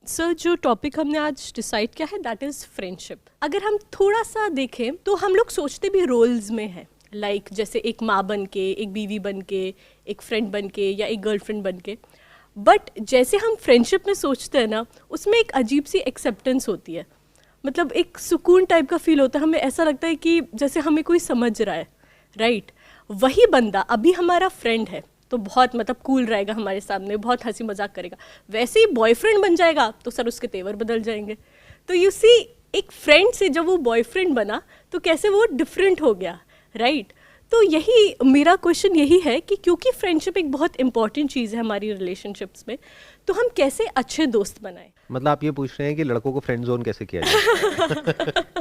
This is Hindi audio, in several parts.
सर जो टॉपिक हमने आज डिसाइड किया है दैट इज़ फ्रेंडशिप। अगर हम थोड़ा सा देखें तो हम लोग सोचते भी रोल्स में हैं, लाइक जैसे एक माँ बन के, एक बीवी बन के, एक फ्रेंड बन के या एक गर्लफ्रेंड बन के। बट जैसे हम फ्रेंडशिप में सोचते हैं ना, उसमें एक अजीब सी एक्सेप्टेंस होती है, मतलब एक सुकून टाइप का फील होता है। हमें ऐसा लगता है कि जैसे हमें कोई समझ रहा है, राइट। वही बंदा अभी हमारा फ्रेंड है तो बहुत मतलब कूल रहेगा हमारे सामने, बहुत हंसी मजाक करेगा। वैसे ही बॉयफ्रेंड बन जाएगा तो सर उसके तेवर बदल जाएंगे। तो यू सी, एक फ्रेंड से जब वो बॉयफ्रेंड बना तो कैसे वो डिफरेंट हो गया, राइट। तो यही मेरा क्वेश्चन यही है कि क्योंकि फ्रेंडशिप एक बहुत इंपॉर्टेंट चीज़ है हमारी रिलेशनशिप्स में, तो हम कैसे अच्छे दोस्त बनाएं। मतलब आप ये पूछ रहे हैं कि लड़कों को फ्रेंड जोन कैसे किया जाए?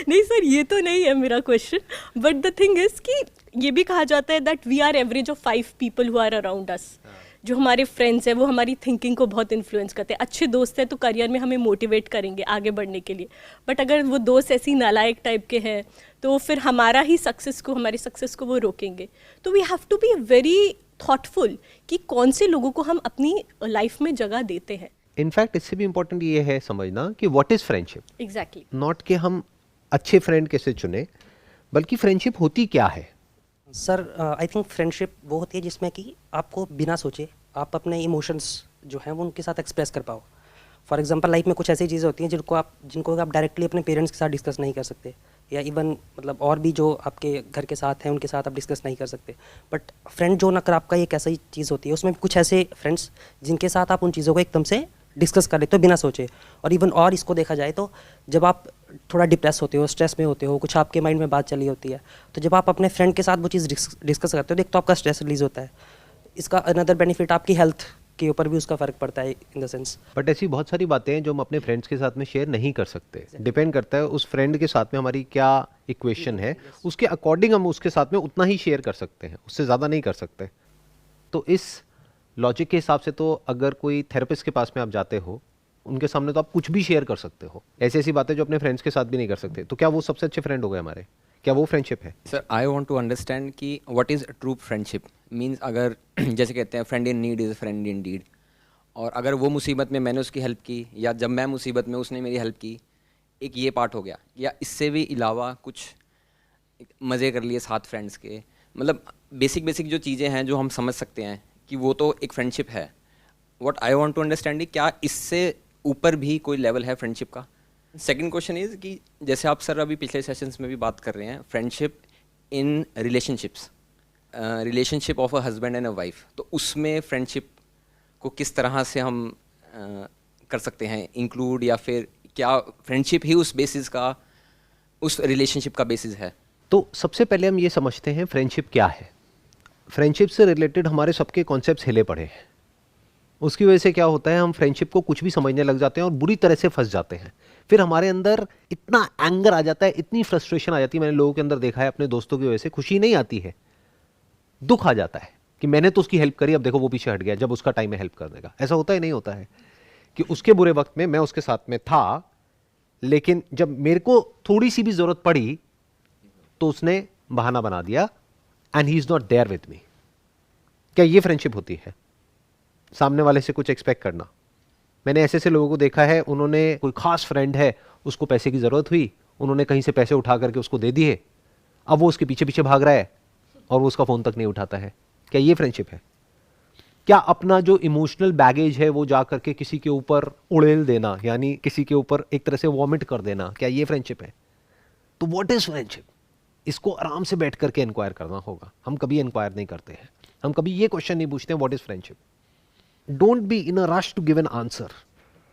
नहीं सर, ये तो नहीं है मेरा question, but the thing is कि ये भी कहा जाता है that we are average of 5 people who are around us. जो हमारे फ्रेंड्स हैं वो हमारी थिंकिंग को बहुत इन्फ्लुएंस करते हैं। अच्छे दोस्त हैं तो करियर में हमें मोटिवेट करेंगे आगे बढ़ने के लिए, बट अगर वो दोस्त ऐसी नालायक टाइप के हैं तो फिर हमारी सक्सेस को वो रोकेंगे। तो we have to be very thoughtful कि कौन से लोगों को हम अपनी लाइफ में जगह देते हैं। इनफैक्ट इससे भी इम्पोर्टेंट ये है समझना कि what is friendship. Exactly. Not कि हम अच्छे फ्रेंड कैसे चुने, बल्कि फ्रेंडशिप होती क्या है। सर आई थिंक फ्रेंडशिप वो होती है जिसमें कि आपको बिना सोचे आप अपने इमोशंस जो हैं वो उनके साथ एक्सप्रेस कर पाओ। फॉर एग्जांपल लाइफ में कुछ ऐसी चीज़ें होती हैं जिनको आप डायरेक्टली अपने पेरेंट्स के साथ डिस्कस नहीं कर सकते, या इवन मतलब और भी जो आपके घर के साथ हैं उनके साथ आप डिस्कस नहीं कर सकते। बट फ्रेंड जोन अगर आपका एक ऐसी चीज़ होती है, उसमें कुछ ऐसे फ्रेंड्स जिनके साथ आप उन चीज़ों को एकदम से डिस्कस कर लेते हो बिना सोचे। और इवन और इसको देखा जाए तो जब आप थोड़ा डिप्रेस होते हो, स्ट्रेस में होते हो, कुछ आपके माइंड में बात चली होती है, तो जब आप अपने फ्रेंड के साथ वो चीज़ डिस्कस करते हो, एक तो आपका स्ट्रेस रिलीज होता है। इसका अनदर बेनिफिट आपकी हेल्थ के ऊपर भी उसका फ़र्क पड़ता है इन द सेंस। बट ऐसी बहुत सारी बातें हैं जो हम अपने फ्रेंड्स के साथ में शेयर नहीं कर सकते। डिपेंड करता है उस फ्रेंड के साथ में हमारी क्या इक्वेशन है, उसके अकॉर्डिंग हम उसके साथ में उतना ही शेयर कर सकते हैं, उससे ज़्यादा नहीं कर सकते। तो इस लॉजिक के हिसाब से तो अगर कोई थेरेपिस्ट के पास में आप जाते हो, उनके सामने तो आप कुछ भी शेयर कर सकते हो, ऐसी ऐसी बातें जो अपने फ्रेंड्स के साथ भी नहीं कर सकते। तो क्या वो सबसे अच्छे फ्रेंड हो गए हमारे? क्या वो फ्रेंडशिप है? Sir I want to understand कि व्हाट इज़ ट्रू फ्रेंडशिप मींस। अगर जैसे कहते हैं friend in need is friend in deed, और अगर वो मुसीबत में मैंने उसकी हेल्प की, या जब मैं मुसीबत में उसने मेरी हेल्प की, एक ये पार्ट हो गया। या इससे भी अलावा कुछ मज़े कर लिए साथ फ्रेंड्स के, मतलब बेसिक जो चीज़ें हैं जो हम समझ सकते हैं कि वो तो एक फ्रेंडशिप है। What I want to understand क्या इससे ऊपर भी कोई लेवल है फ्रेंडशिप का। सेकंड क्वेश्चन इज़ कि जैसे आप सर अभी पिछले सेशंस में भी बात कर रहे हैं friendship in relationships, relationship of a husband and a wife, तो उसमें फ्रेंडशिप को किस तरह से हम कर सकते हैं इंक्लूड, या फिर क्या फ्रेंडशिप ही उस बेसिस का, उस रिलेशनशिप का बेसिस है? तो सबसे पहले हम ये समझते हैं फ्रेंडशिप क्या है। फ्रेंडशिप से रिलेटेड हमारे सबके कॉन्सेप्ट्स हिले पड़े हैं। उसकी वजह से क्या होता है, हम फ्रेंडशिप को कुछ भी समझने लग जाते हैं और बुरी तरह से फंस जाते हैं। फिर हमारे अंदर इतना एंगर आ जाता है, इतनी फ्रस्ट्रेशन आ जाती है। मैंने लोगों के अंदर देखा है, अपने दोस्तों की वजह से खुशी नहीं आती है, दुख आ जाता है कि मैंने तो उसकी हेल्प करी, अब देखो वो पीछे हट गया जब उसका टाइम है हेल्प करने का। ऐसा होता ही नहीं होता है कि उसके बुरे वक्त में मैं उसके साथ में था, लेकिन जब मेरे को थोड़ी सी भी जरूरत पड़ी तो उसने बहाना बना दिया and he is not there with me. क्या ये फ्रेंडशिप होती है? सामने वाले से कुछ एक्सपेक्ट करना। मैंने ऐसे ऐसे लोगों को देखा है, उन्होंने कोई खास फ्रेंड है, उसको पैसे की जरूरत हुई, उन्होंने कहीं से पैसे उठा करके उसको दे दिए, अब वो उसके पीछे पीछे भाग रहा है और वो उसका फोन तक नहीं उठाता है। क्या ये फ्रेंडशिप है? क्या अपना जो इमोशनल बैगेज है वो जा करके किसी के ऊपर उड़ेल देना, यानी किसी के ऊपर एक तरह से वॉमिट कर देना, क्या ये फ्रेंडशिप है? तो व्हाट इज फ्रेंडशिप? इसको आराम से बैठ करके इंक्वायर करना होगा। हम कभी इंक्वायर नहीं करते हैं, हम कभी ये क्वेश्चन नहीं पूछते what is friendship. Don't be in a rush to give an answer.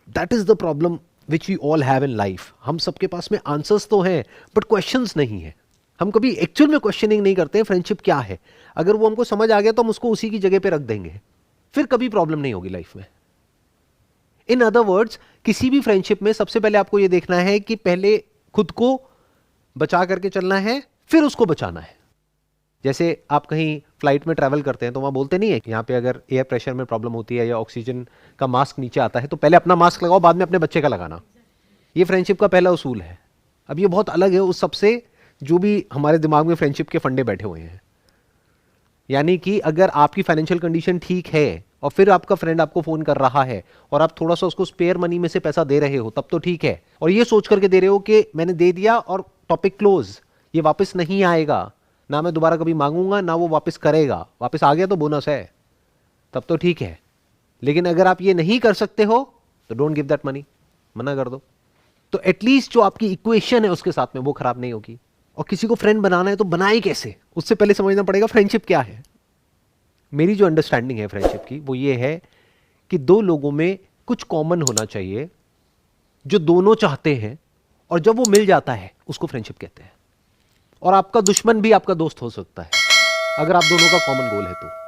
That is the problem which we all have in life. हम सबके पास में आंसर्स तो हैं बट क्वेश्चंस नहीं है। हम कभी एक्चुअल में क्वेश्चनिंग नहीं करते हैं फ्रेंडशिप क्या है। अगर वो हमको समझ आ गया तो हम उसको उसी की जगह पे रख देंगे, फिर कभी प्रॉब्लम नहीं होगी लाइफ में। इन अदर वर्ड्स, किसी भी फ्रेंडशिप में सबसे पहले आपको यह देखना है कि पहले खुद को बचा करके चलना है, फिर उसको बचाना है। जैसे आप कहीं फ्लाइट में ट्रैवल करते हैं तो वहां बोलते नहीं है कि यहाँ पे अगर एयर प्रेशर में प्रॉब्लम होती है या ऑक्सीजन का मास्क नीचे आता है तो पहले अपना मास्क लगाओ, बाद में अपने बच्चे का लगाना। ये फ्रेंडशिप का पहला उसूल है। अब ये बहुत अलग है उस सबसे जो भी हमारे दिमाग में फ्रेंडशिप के फंडे बैठे हुए हैं। यानी कि अगर आपकी फाइनेंशियल कंडीशन ठीक है और फिर आपका फ्रेंड आपको फोन कर रहा है और आप थोड़ा सा उसको स्पेयर मनी में से पैसा दे रहे हो, तब तो ठीक है, और ये सोच करके दे रहे हो कि मैंने दे दिया और टॉपिक क्लोज, ये वापस नहीं आएगा, ना मैं दोबारा कभी मांगूंगा ना वो वापस करेगा, वापस आ गया तो बोनस है, तब तो ठीक है। लेकिन अगर आप ये नहीं कर सकते हो तो डोंट गिव दैट मनी, मना कर दो। तो एटलीस्ट जो आपकी इक्वेशन है उसके साथ में वो खराब नहीं होगी। और किसी को फ्रेंड बनाना है तो बनाए कैसे, उससे पहले समझना पड़ेगा फ्रेंडशिप क्या है। मेरी जो अंडरस्टैंडिंग है फ्रेंडशिप की वो ये है कि दो लोगों में कुछ कॉमन होना चाहिए जो दोनों चाहते हैं, और जब वो मिल जाता है उसको फ्रेंडशिप कहते हैं। और आपका दुश्मन भी आपका दोस्त हो सकता है अगर आप दोनों का कॉमन गोल है तो।